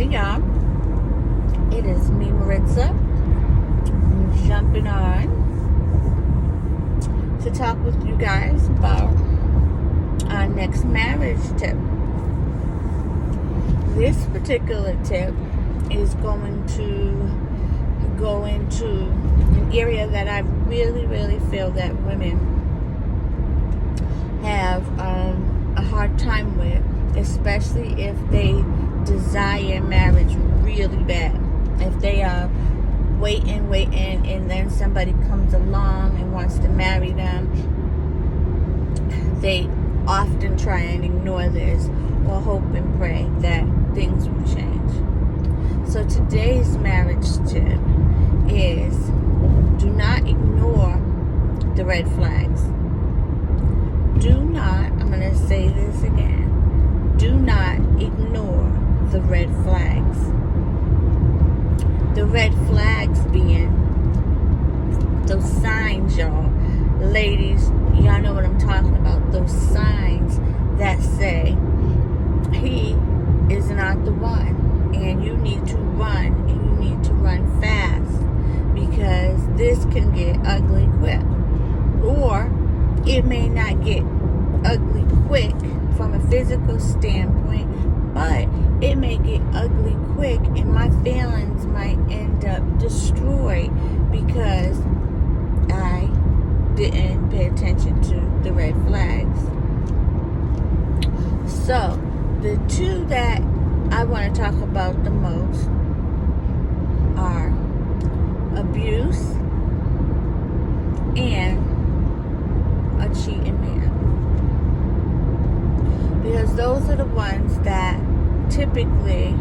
Hey y'all, it is me, Maritza. I'm jumping on to talk with you guys about our next marriage tip. This particular tip is going to go into an area that I really feel that women have a hard time with, especially if they desire marriage really bad. If they are waiting, and then somebody comes along and wants to marry them, they often try and ignore this or hope and pray that things will change. So today's marriage tip is do not ignore the red flags. Do not, I'm going to say this again, do not ignore the red flags. The red flags being those signs, y'all. Ladies, y'all know what I'm talking about. Those signs that say he is not the one, and you need to run, and you need to run fast, because this can get ugly quick. Or it may not get ugly quick from a physical standpoint, but it may get ugly quick and my feelings might end up destroyed because I didn't pay attention to the red flags. So the two that I want to talk about the most are abuse and a cheating man. Because those are the ones that typically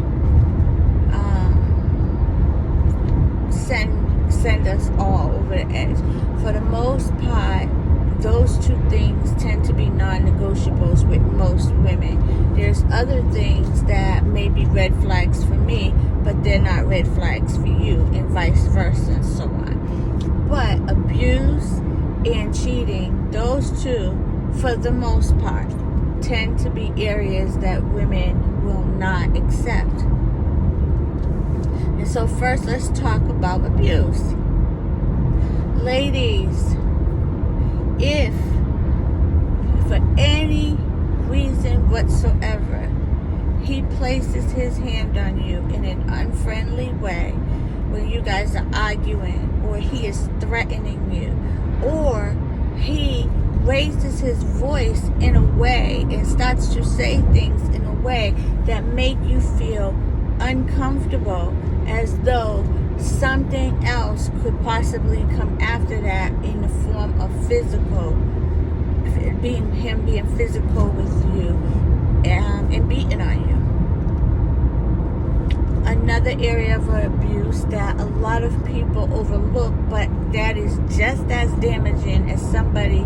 send us all over the edge. For the most part, those two things tend to be non-negotiables with most women. There's other things that may be red flags for me, but they're not red flags for you, and vice versa, and so on. But abuse and cheating, those two, for the most part, tend to be areas that women will not accept. And so first, let's talk about abuse. Ladies, if for any reason whatsoever he places his hand on you in an unfriendly way, when you guys are arguing, or he is threatening you, or he raises his voice in a way and starts to say things in a way that make you feel uncomfortable, as though something else could possibly come after that in the form of physical, him being physical with you and beating on you. Another area of abuse that a lot of people overlook, but that is just as damaging as somebody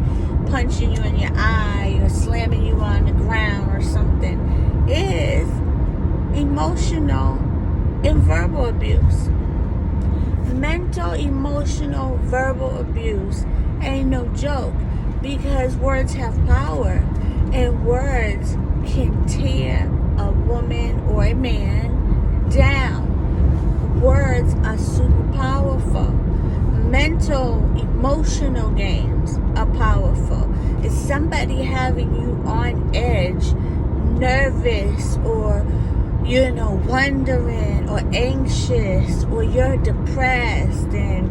punching you in your eye or slamming you on the ground or something, is emotional and verbal abuse. Mental, emotional, verbal abuse ain't no joke, because words have power, and words can tear a woman or a man down. Words are super powerful. Mental, emotional games are powerful. It's somebody having you on edge, nervous, or wondering, or anxious, or you're depressed and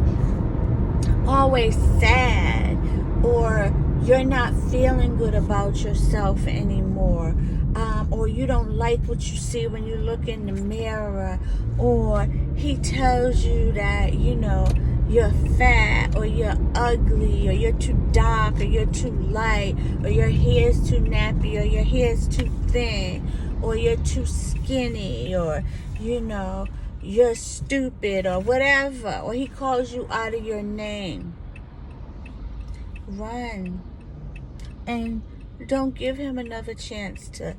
always sad, or you're not feeling good about yourself anymore, or you don't like what you see when you look in the mirror, or he tells you that, you're fat, or you're ugly, or you're too dark, or you're too light, or your hair's too nappy, or your hair's too thin, or you're too skinny, or, you're stupid, or whatever, or he calls you out of your name. Run. And don't give him another chance to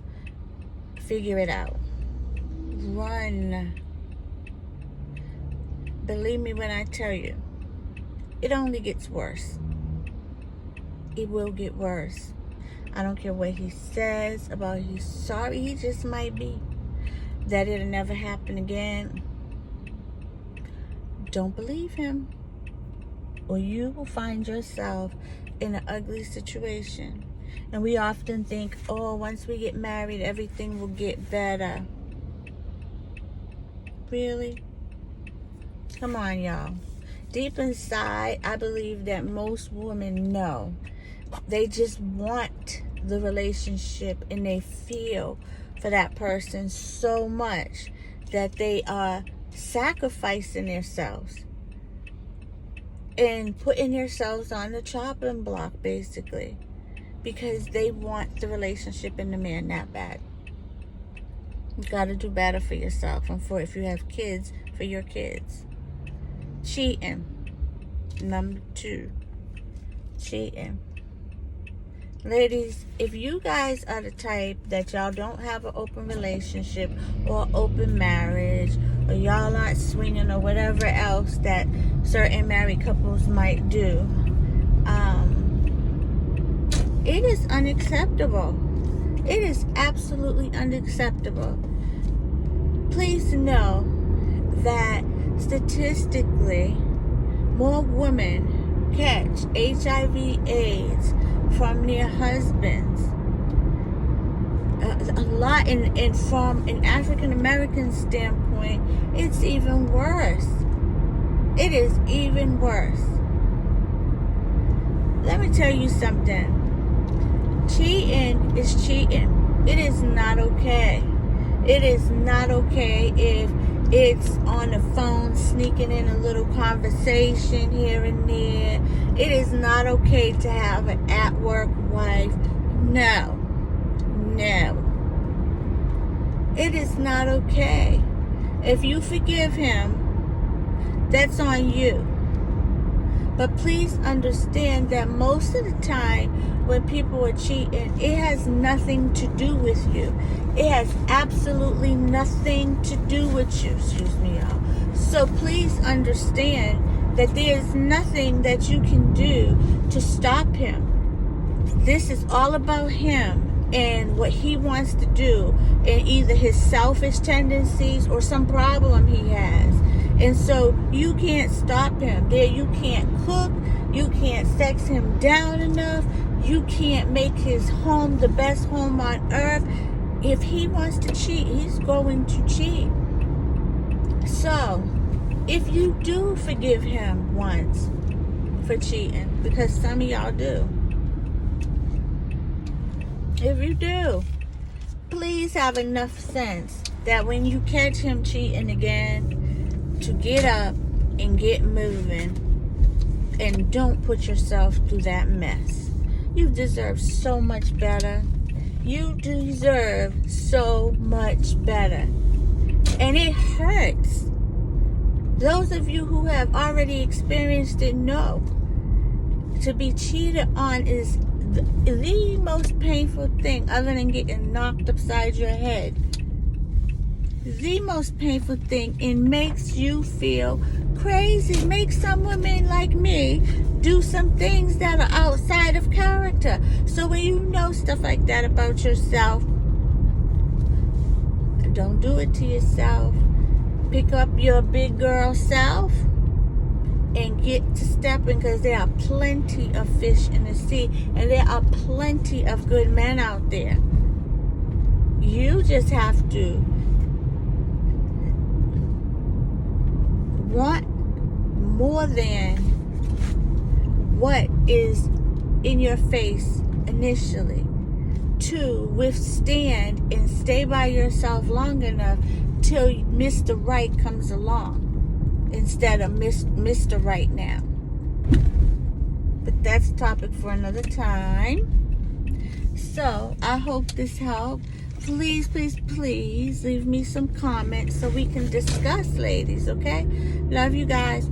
figure it out. Run. Believe me when I tell you, it only gets worse. It will get worse. I don't care what he says about he's sorry. He just might be. that it'll never happen again, don't believe him, or you will find yourself in an ugly situation. And we often think, oh, once we get married, everything will get better. Really? Come on, y'all. Deep inside, I believe that most women know. They just want the relationship, and they feel for that person so much that they are sacrificing themselves and putting themselves on the chopping block, basically, because they want the relationship and the man that bad. You got to do better for yourself, and for, if you have kids, for your kids. Cheating. Number 2. Cheating. Ladies, if you guys are the type that y'all don't have an open relationship or open marriage, or y'all aren't swinging or whatever else that certain married couples might do, it is unacceptable. It is absolutely unacceptable. Please know that statistically, more women catch HIV/AIDS from their husbands. A lot, and from an African American standpoint, it's even worse. It is even worse. Let me tell you something. Cheating is cheating. It is not okay. It is not okay if it's on the phone, sneaking in a little conversation here and there. It is not okay to have an at-work wife. No. It is not okay. If you forgive him, that's on you. But please understand that most of the time when people are cheating, it has nothing to do with you. It has absolutely nothing to do with you. Excuse me, y'all. So please understand that there's nothing that you can do to stop him. This is all about him and what he wants to do, and either his selfish tendencies or some problem he has. And so you can't stop him. You can't cook. You can't sex him down enough. You can't make his home the best home on earth. If he wants to cheat, he's going to cheat. So, if you do forgive him once for cheating, because some of y'all do, if you do, please have enough sense that when you catch him cheating again, to get up and get moving, and don't put yourself through that mess. You deserve so much better. You deserve so much better. And it hurts. Those of you who have already experienced it know. To be cheated on is the most painful thing, other than getting knocked upside your head. The most painful thing. It makes you feel crazy. Makes some women like me do some things that are outside of character. So when you know stuff like that about yourself, don't do it to yourself. Pick up your big girl self and get to stepping, because there are plenty of fish in the sea, and there are plenty of good men out there. You just have to want more than what is in your face initially, to withstand and stay by yourself long enough till Mr. Right comes along instead of Mr. Right now. But that's a topic for another time. So I hope this helped. Please, please, please leave me some comments so we can discuss, ladies, okay? Love you guys.